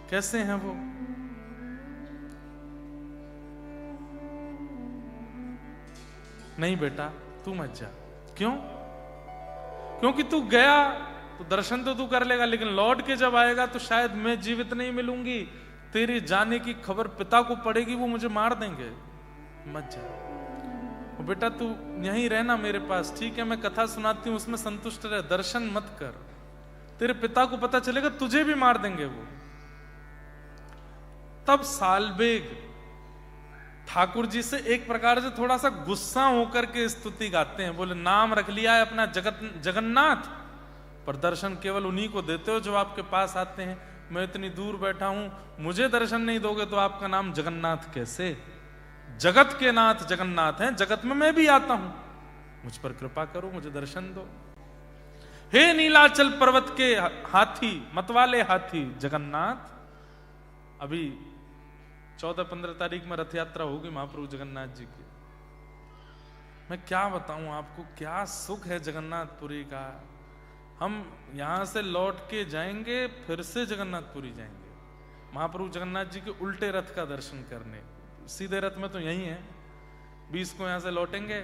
कैसे हैं वो। नहीं बेटा तू मत जा। क्यों? क्योंकि तू गया तो दर्शन तो तू कर लेगा, लेकिन लौट के जब आएगा तो शायद मैं जीवित नहीं मिलूंगी। तेरे जाने की खबर पिता को पड़ेगी, वो मुझे मार देंगे। मत जा। वो बेटा तू यहीं रहना मेरे पास, ठीक है मैं कथा सुनाती हूँ उसमें संतुष्ट रह, दर्शन मत कर, तेरे पिता को पता चलेगा तुझे भी मार देंगे वो। तब सालबेग ठाकुर जी से एक प्रकार से थोड़ा सा गुस्सा होकर के स्तुति गाते हैं, बोले नाम रख लिया है अपना जगन्नाथ, पर दर्शन केवल उन्हीं को देते हो जो आपके पास आते हैं। मैं इतनी दूर बैठा हूं, मुझे दर्शन नहीं दोगे तो आपका नाम जगन्नाथ कैसे? जगत के नाथ जगन्नाथ हैं, जगत में मैं भी आता हूं, मुझ पर कृपा करो, मुझे दर्शन दो। हे नीलाचल पर्वत के हाथी, मतवाले हाथी जगन्नाथ, अभी 14-15 तारीख में रथ यात्रा होगी महाप्रभु जगन्नाथ जी की। मैं क्या बताऊं आपको, क्या सुख है जगन्नाथपुरी का। हम यहां से लौट के जाएंगे, फिर से जगन्नाथपुरी जाएंगे महाप्रभु जगन्नाथ जी के उल्टे रथ का दर्शन करने। सीधे रथ में तो यही है, 20 को यहां से लौटेंगे,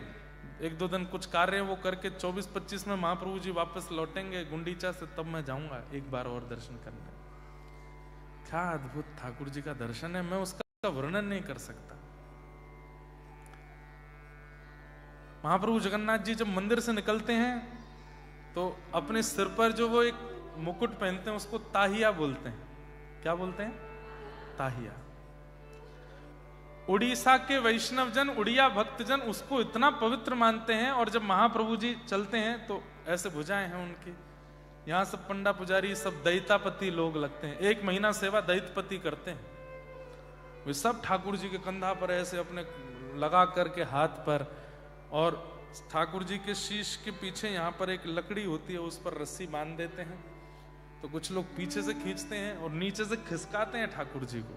1-2 दिन कुछ कार्य वो करके 24-25 में महाप्रभु जी वापस लौटेंगे गुंडीचा से, तब मैं जाऊंगा एक बार और दर्शन करने। क्या अद्भुत ठाकुर जी का दर्शन है, मैं उसका वर्णन नहीं कर सकता। महाप्रभु जगन्नाथ जी जब मंदिर से निकलते हैं तो अपने सिर पर जो वो एक मुकुट पहनते हैं उसको ताहिया बोलते हैं। क्या बोलते हैं? ताहिया। उड़ीसा के वैष्णव जन, उड़िया भक्तजन उसको इतना पवित्र मानते हैं, और जब महाप्रभु जी चलते हैं तो ऐसे भुजाएं हैं उनकी। यहां सब पंडा पुजारी सब दैतापति लोग लगते हैं, 1 महीना सेवा दैतपति करते हैं। वे सब ठाकुर जी के कंधा पर ऐसे अपने लगा करके हाथ पर, और ठाकुर जी के शीश के पीछे यहाँ पर एक लकड़ी होती है, उस पर रस्सी बांध देते हैं। तो कुछ लोग पीछे से खींचते हैं और नीचे से खिसकाते हैं ठाकुर जी को,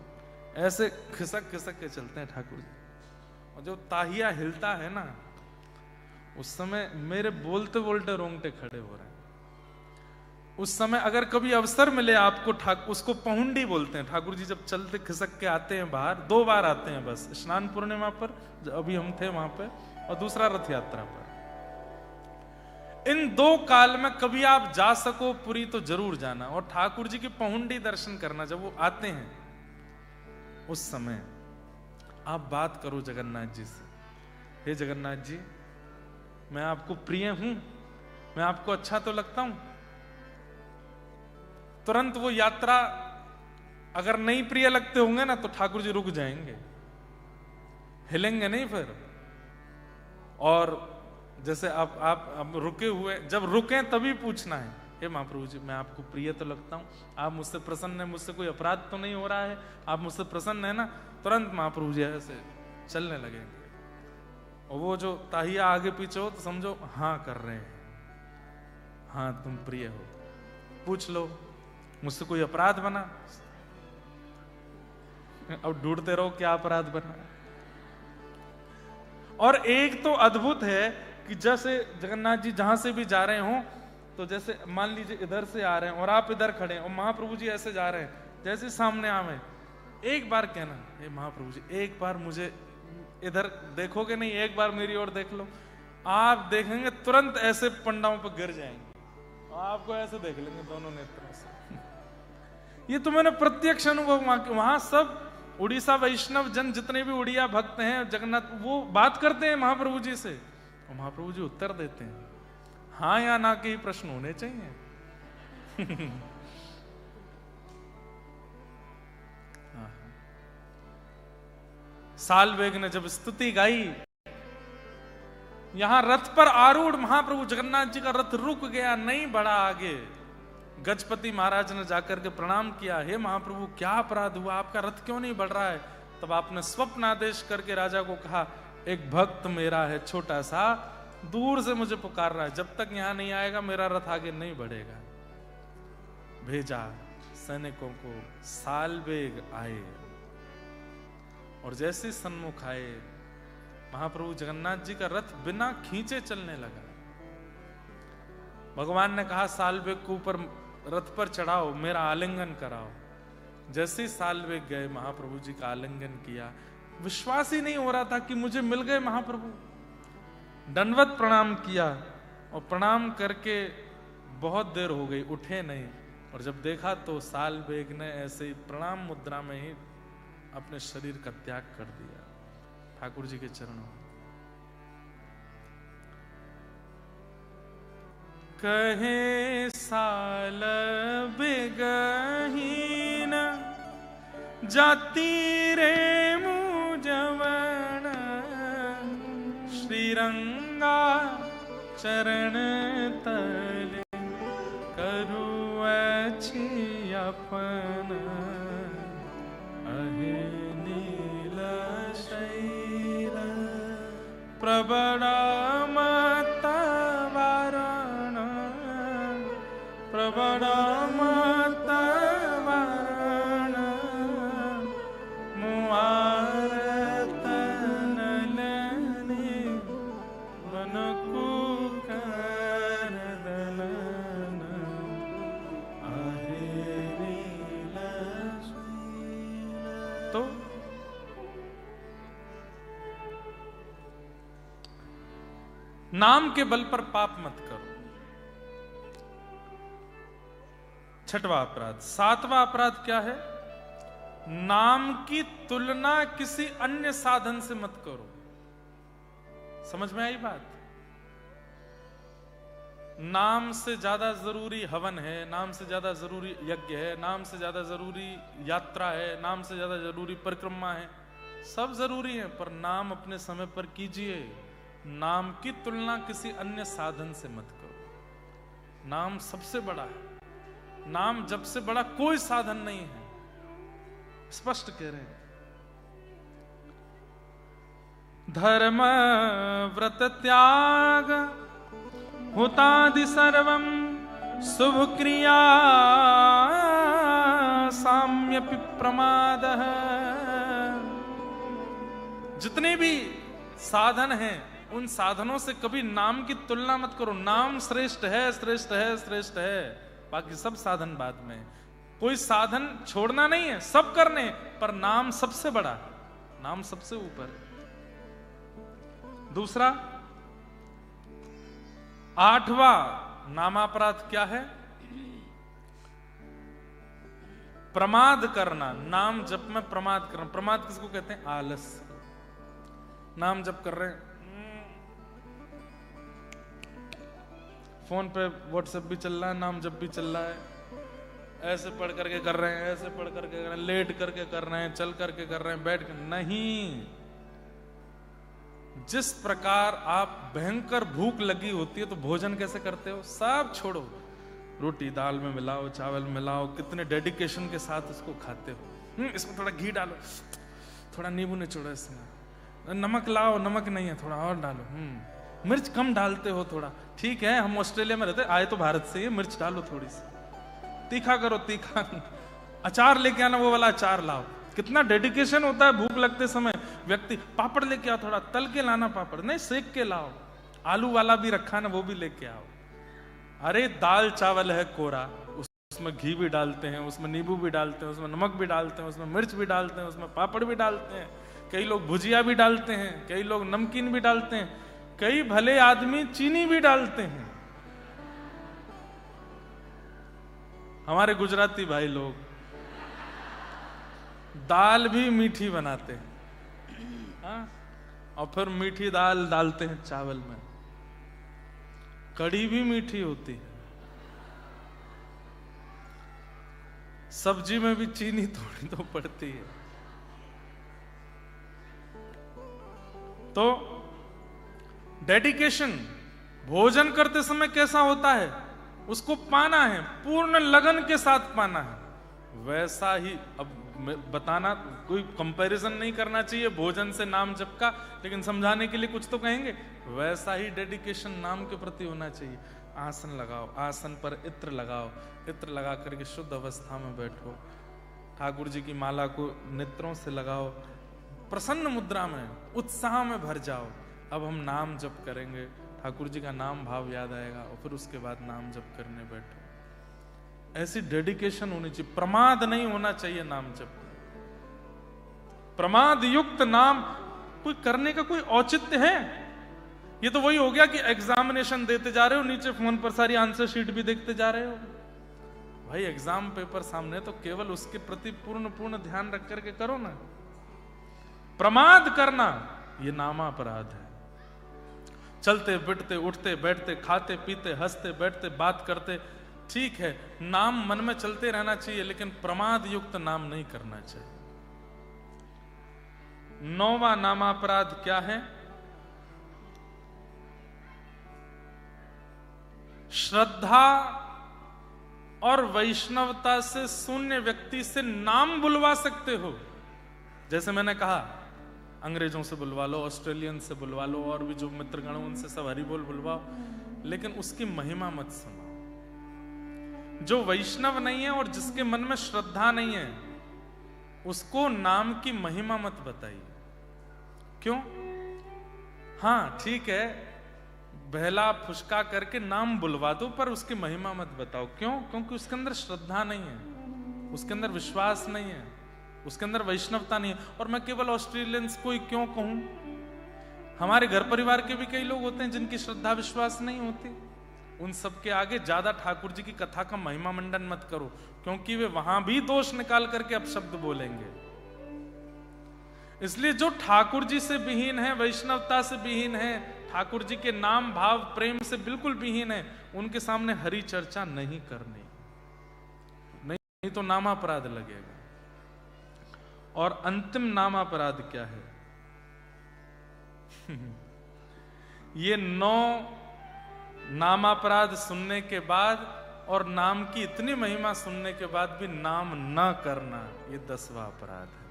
ऐसे खिसक खिसक के चलते हैं ठाकुर जी। और जो ताहिया हिलता है ना, उस समय मेरे बोलते बोलते रोंगटे खड़े हो रहे हैं। उस समय अगर कभी अवसर मिले आपको, उसको पहुंडी बोलते हैं। ठाकुर जी जब चलते खिसक के आते हैं बाहर, 2 बार आते हैं बस, स्नान पूर्णिमा पर अभी हम थे वहां पे, और दूसरा रथ यात्रा पर। इन 2 काल में कभी आप जा सको पुरी तो जरूर जाना, और ठाकुर जी की पहुंडी दर्शन करना। जब वो आते हैं उस समय आप बात करो जगन्नाथ जी से, हे जगन्नाथ जी मैं आपको प्रिय हूं, मैं आपको अच्छा तो लगता हूं। तुरंत वो यात्रा अगर नहीं प्रिय लगते होंगे ना तो ठाकुर जी रुक जाएंगे, हिलेंगे नहीं फिर। और जैसे आप रुके हुए, जब रुके तभी पूछना है, हे महाप्रभु जी मैं आपको प्रिय तो लगता हूं, आप मुझसे प्रसन्न है, मुझसे कोई अपराध तो नहीं हो रहा है, आप मुझसे प्रसन्न है ना। तुरंत महाप्रभु जी ऐसे चलने लगेंगे, और वो जो ताहिया आगे पीछे हो तो समझो हाँ कर रहे हैं, हाँ तुम प्रिय हो, पूछ लो मुझसे कोई अपराध बना। अब ढूंढते रहो क्या अपराध बना। और एक तो अद्भुत है कि जैसे जगन्नाथ जी जहां से भी जा रहे हो, तो जैसे मान लीजिए इधर से आ रहे हैं और आप इधर खड़े हैं, और महाप्रभु जी ऐसे जा रहे हैं, जैसे सामने आवे एक बार कहना, हे महाप्रभु जी एक बार मुझे इधर देखोगे नहीं, एक बार मेरी ओर देख लो। आप देखेंगे तुरंत ऐसे पंडाओं पर गिर जाएंगे, आपको ऐसे देख लेंगे दोनों नेत्रों से। ये तो मैंने प्रत्यक्ष अनुभव, वहां सब उड़ीसा वैष्णव जन जितने भी उड़िया भक्त हैं जगन्नाथ, वो बात करते हैं महाप्रभु जी से, और महाप्रभु जी उत्तर देते हैं। हाँ या ना के ही प्रश्न होने चाहिए। सालवेग ने जब स्तुति गाई, यहां रथ पर आरूढ़ महाप्रभु जगन्नाथ जी का रथ रुक गया, नहीं बढ़ा आगे। गजपति महाराज ने जाकर के प्रणाम किया, हे महाप्रभु क्या अपराध हुआ, आपका रथ क्यों नहीं बढ़ रहा है? तब आपने स्वप्न आदेश करके राजा को कहा, एक भक्त मेरा है छोटा सा, दूर से मुझे पुकार रहा है, जब तक यहां नहीं आएगा मेरा रथ आगे नहीं बढ़ेगा। भेजा सैनिकों को, सालवेग आए, और जैसे सन्मुख आए महाप्रभु जगन्नाथ जी का रथ बिना खींचे चलने लगा। भगवान ने कहा सालवेग को ऊपर रथ पर चढ़ाओ, मेरा आलिंगन कराओ। जैसे ही सालवेग गए महाप्रभु जी का आलिंगन किया, विश्वास ही नहीं हो रहा था कि मुझे मिल गए महाप्रभु। दंडवत प्रणाम किया, और प्रणाम करके बहुत देर हो गई, उठे नहीं, और जब देखा तो सालवेग ने ऐसे ही प्रणाम मुद्रा में ही अपने शरीर का त्याग कर दिया। ठाकुर जी के चरणों में। कहे साल बिगहीन जाति रे मुजवन, श्रीरंगा चरण तले करुअछि अपन, अहे नील शैल प्रबल मत वारण, प्रबल मत वारण, मुआर तनलनि मन कुकर दलन, आहे नील शैल। तो नाम के बल पर पाप मत करो, छठवां अपराध। सातवां अपराध क्या है? नाम की तुलना किसी अन्य साधन से मत करो। समझ में आई बात? नाम से ज्यादा जरूरी हवन है, नाम से ज्यादा जरूरी यज्ञ है, नाम से ज्यादा जरूरी यात्रा है, नाम से ज्यादा जरूरी परिक्रमा है, सब जरूरी है, पर नाम अपने समय पर कीजिए। नाम की तुलना किसी अन्य साधन से मत करो। नाम सबसे बड़ा है, नाम जब से बड़ा कोई साधन नहीं है, स्पष्ट कह रहे हैं। धर्म व्रत त्याग हुतादि सर्वम शुभ क्रिया साम्यपि प्रमादः। जितने भी साधन हैं उन साधनों से कभी नाम की तुलना मत करो। नाम श्रेष्ठ है, श्रेष्ठ है, श्रेष्ठ है, बाकी सब साधन बाद में। कोई साधन छोड़ना नहीं है, सब करने, पर नाम सबसे बड़ा, नाम सबसे ऊपर। दूसरा, आठवां नामापराध क्या है? प्रमाद करना। नाम जप में प्रमाद करना। प्रमाद किसको कहते हैं? आलस। नाम जप कर रहे हैं, फोन पे व्हाट्सएप भी चल रहा है, नाम जप भी चल रहा है, ऐसे पढ़ करके कर रहे हैं, ऐसे पढ़ करके कर रहे हैं, लेट करके कर रहे हैं, चल करके कर रहे हैं, बैठ कर नहीं। जिस प्रकार आप भयंकर भूख लगी होती है तो भोजन कैसे करते हो? सब छोड़ो, रोटी दाल में मिलाओ, चावल मिलाओ, कितने डेडिकेशन के साथ उसको खाते हो। इसमें थोड़ा घी डालो, थोड़ा नींबू निचोड़ो, इसमें नमक लाओ, नमक नहीं है थोड़ा और डालो, मिर्च कम डालते हो थोड़ा, ठीक है हम ऑस्ट्रेलिया में रहते, आए तो भारत से ही, मिर्च डालो थोड़ी सी, तीखा करो, तीखा। अचार लेके आना, वो वाला अचार लाओ। कितना डेडिकेशन होता है भूख लगते समय। व्यक्ति पापड़ लेके आओ, थोड़ा तल के लाना पापड़, नहीं सेक के लाओ, आलू वाला भी रखा ना वो भी लेके आओ। अरे दाल चावल है कोरा, उसमें घी भी डालते हैं, उसमें नींबू भी डालते हैं, उसमें नमक भी डालते हैं, उसमें मिर्च भी डालते हैं, उसमें पापड़ भी डालते हैं, कई लोग भुजिया भी डालते हैं, कई लोग नमकीन भी डालते हैं, कई भले आदमी चीनी भी डालते हैं। हमारे गुजराती भाई लोग दाल भी मीठी बनाते हैं, हाँ? और फिर मीठी दाल डालते हैं चावल में। कड़ी भी मीठी होती है, सब्जी में भी चीनी थोड़ी तो पड़ती है। तो डेडिकेशन भोजन करते समय कैसा होता है, उसको पाना है, पूर्ण लगन के साथ पाना है। वैसा ही, अब बताना, कोई कंपैरिजन नहीं करना चाहिए भोजन से नाम जप का, लेकिन समझाने के लिए कुछ तो कहेंगे। वैसा ही डेडिकेशन नाम के प्रति होना चाहिए। आसन लगाओ, आसन पर इत्र लगाओ, इत्र लगा करके शुद्ध अवस्था में बैठो, ठाकुर जी की माला को नेत्रों से लगाओ, प्रसन्न मुद्रा में, उत्साह में भर जाओ। अब हम नाम जप करेंगे, ठाकुर जी का नाम भाव याद आएगा, और फिर उसके बाद नाम जप करने बैठो। ऐसी डेडिकेशन होनी चाहिए, प्रमाद नहीं होना चाहिए नाम जप। प्रमाद युक्त नाम कोई करने का कोई औचित्य है? ये तो वही हो गया कि एग्जामिनेशन देते जा रहे हो, नीचे फोन पर सारी आंसर शीट भी देखते जा रहे हो। भाई एग्जाम पेपर सामने, तो केवल उसके प्रति पूर्ण ध्यान रख करके करो ना। प्रमाद करना, ये नामापराध है। चलते फिरते उठते बैठते खाते पीते हंसते बैठते बात करते, ठीक है, नाम मन में चलते रहना चाहिए, लेकिन प्रमाद युक्त नाम नहीं करना चाहिए। 9वां नामापराध क्या है? श्रद्धा और वैष्णवता से शून्य व्यक्ति से नाम बुलवा सकते हो। जैसे मैंने कहा, अंग्रेजों से बुलवा लो, ऑस्ट्रेलियन से बुलवा लो, और भी जो मित्रगण उनसे सब हरि बोल बुलवाओ, लेकिन उसकी महिमा मत सुनो। जो वैष्णव नहीं है और जिसके मन में श्रद्धा नहीं है, उसको नाम की महिमा मत बताइए। क्यों? हाँ ठीक है, बहला फुसका करके नाम बुलवा दो, पर उसकी महिमा मत बताओ। क्यों? क्योंकि उसके अंदर श्रद्धा नहीं है, उसके अंदर विश्वास नहीं है, उसके अंदर वैष्णवता नहीं है। और मैं केवल ऑस्ट्रेलियंस को ही क्यों कहूं, हमारे घर परिवार के भी कई लोग होते हैं जिनकी श्रद्धा विश्वास नहीं होती। उन सबके आगे ज्यादा ठाकुर जी की कथा का महिमा मंडन मत करो, क्योंकि वे वहां भी दोष निकाल करके अपशब्द बोलेंगे। इसलिए जो ठाकुर जी से विहीन है, वैष्णवता से विहीन है, ठाकुर जी के नाम भाव प्रेम से बिल्कुल विहीन है, उनके सामने हरि चर्चा नहीं करनी, नहीं तो नामापराध लगेगा। और अंतिम नामापराध क्या है? ये 9 नामापराध सुनने के बाद और नाम की इतनी महिमा सुनने के बाद भी नाम न करना, ये 10वां अपराध है।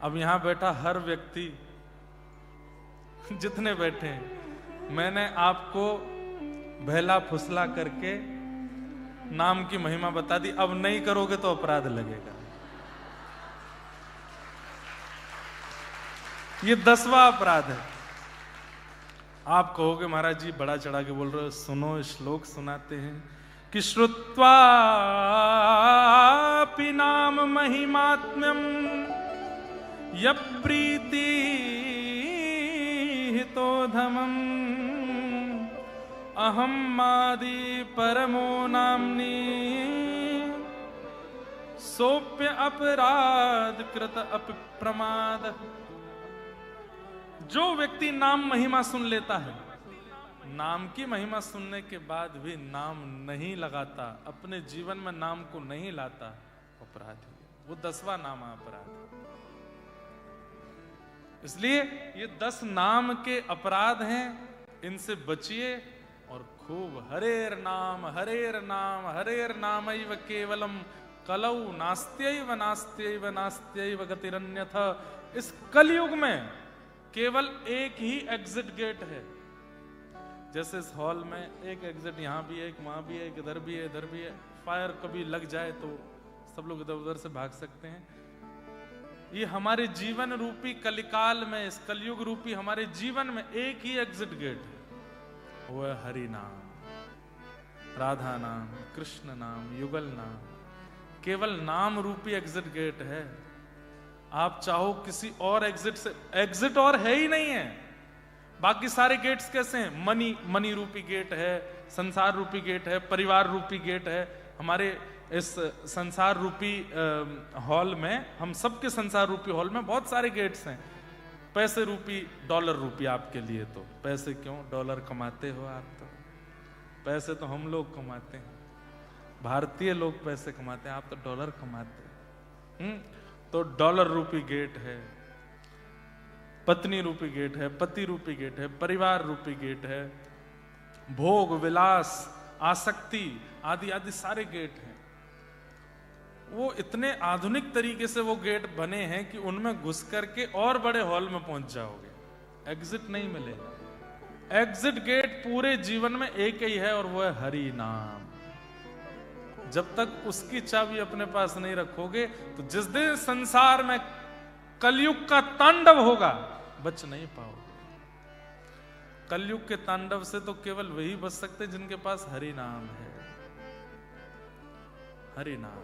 अब यहां बैठा हर व्यक्ति, जितने बैठे हैं, मैंने आपको बहला फुसला करके नाम की महिमा बता दी। अब नहीं करोगे तो अपराध लगेगा। ये 10वां अपराध है। आप कहोगे महाराज जी बड़ा चढ़ा के बोल रहे हो, सुनो श्लोक सुनाते हैं कि श्रुत्वापि नाम महिमात्म्यम यप्रीति हितोधमम् अहम् आदि परमो नाम्नि सोप्य अपराध कृत अप्रमाद। जो व्यक्ति नाम महिमा सुन लेता है, नाम की महिमा सुनने के बाद भी नाम नहीं लगाता, अपने जीवन में नाम को नहीं लाता, अपराधी है। वो 10वां नाम अपराध है। इसलिए ये 10 नाम के अपराध हैं, इनसे बचिए और खूब हरेर नाम हरेर नाम हरेर नामैव केवलम कलौ नास्त्यैव नास्त्यैव नास्त्यैव गतिरन्यथ। इस कलयुग में केवल एक ही एग्जिट गेट है। जैसे इस हॉल में एक एग्जिट यहां भी है, एक वहां भी है, एक इधर भी है, इधर भी है। फायर कभी लग जाए तो सब लोग इधर उधर से भाग सकते हैं। ये हमारे जीवन रूपी कलिकाल में, इस कलयुग रूपी हमारे जीवन में एक ही एग्जिट गेट है, वो है हरि नाम, राधा नाम, कृष्ण नाम, युगल नाम। केवल नाम रूपी एग्जिट गेट है। आप चाहो किसी और एग्जिट से, एग्जिट और है ही नहीं है। बाकी सारे गेट्स कैसे हैं? मनी रूपी गेट है, संसार रूपी गेट है, परिवार रूपी गेट है। हमारे इस संसार रूपी हॉल में, हम सबके संसार रूपी हॉल में बहुत सारे गेट्स हैं। पैसे रूपी, डॉलर रूपी आपके लिए तो पैसे क्यों, डॉलर कमाते हो आप तो। पैसे तो हम लोग कमाते हैं, भारतीय लोग पैसे कमाते हैं, आप तो डॉलर कमाते हैं। तो डॉलर रूपी गेट है, पत्नी रूपी गेट है, पति रूपी गेट है, परिवार रूपी गेट है, भोग विलास आसक्ति आदि आदि सारे गेट हैं। वो इतने आधुनिक तरीके से वो गेट बने हैं कि उनमें घुस करके और बड़े हॉल में पहुंच जाओगे, एग्जिट नहीं मिलेगा। एग्जिट गेट पूरे जीवन में एक ही है और वो है हरि नाम। जब तक उसकी चाबी अपने पास नहीं रखोगे तो जिस दिन संसार में कलयुग का तांडव होगा, बच नहीं पाओगे। कलयुग के तांडव से तो केवल वही बच सकते जिनके पास हरि नाम है। हरि नाम।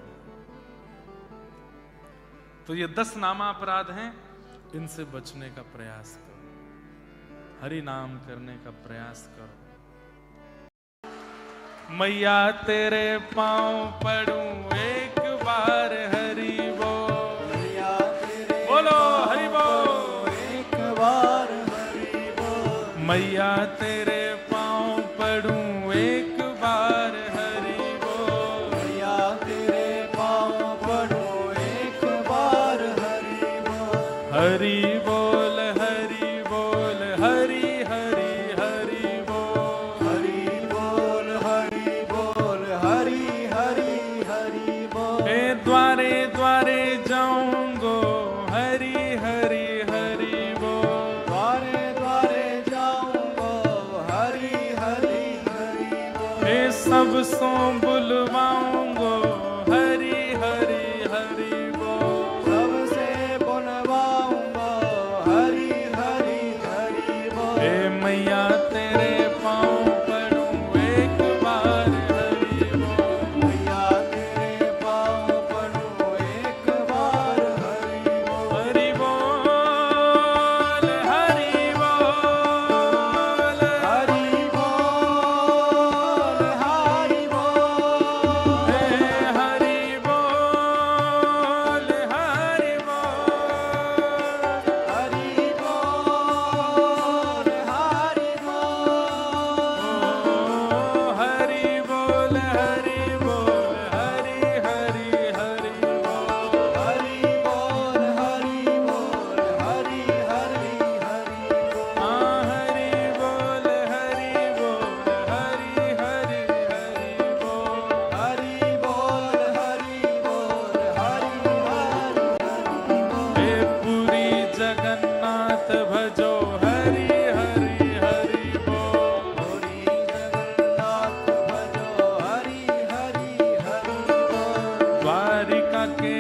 तो ये 10 नामापराध हैं, इनसे बचने का प्रयास करो, हरि नाम करने का प्रयास करो। मैया तेरे पांव पड़ूं एक बार हरि बोल, मैया तेरे बोलो हरि बोल, तेरे पाँव पड़ूं एक बार हरि बोल। मैया तेरे पाँव पड़ूं एक बार हरि बोल। हरि बोल हरि बोल हरि हरि हरि बोल। हरि बोल हरि बोल हरि हरि हरि बोल। हे द्वारे द्वारे जाऊंगो हरि हरि हरि बोल। द्वारे द्वारे जाऊंगो हरि हरि हरि बोल। हे सब सो बुलवाऊंगो हरि हरि हरि बोल। सबसे बुलवाऊंगो हरि हरि हरि बोल। हे मैया तेरे पाँव पड़ूं एक बार हरि बोल। मैया तेरे पाँव पड़ूं एक बार हरि बोल। हरि बोल हरि बोल हरि बोल हरि बोल। हे हरि बोल हरि बोल। हरि बोल हरि बोल। हरि बोल हरि बोल हरि हरि हरि बोल। हरि बोल हरि बोल हरि हरि हरि बोल। हरि बोल हरि बोल हरि हरि हरि बोल। हरि बोल हरि बोल हरि हरि हरि बोल। हे पुरी जगन्नाथ भजो हरि हरि हरि बोल। पुरी जगन्नाथ भजो हरि हरि हरि बोल। द्वारिका के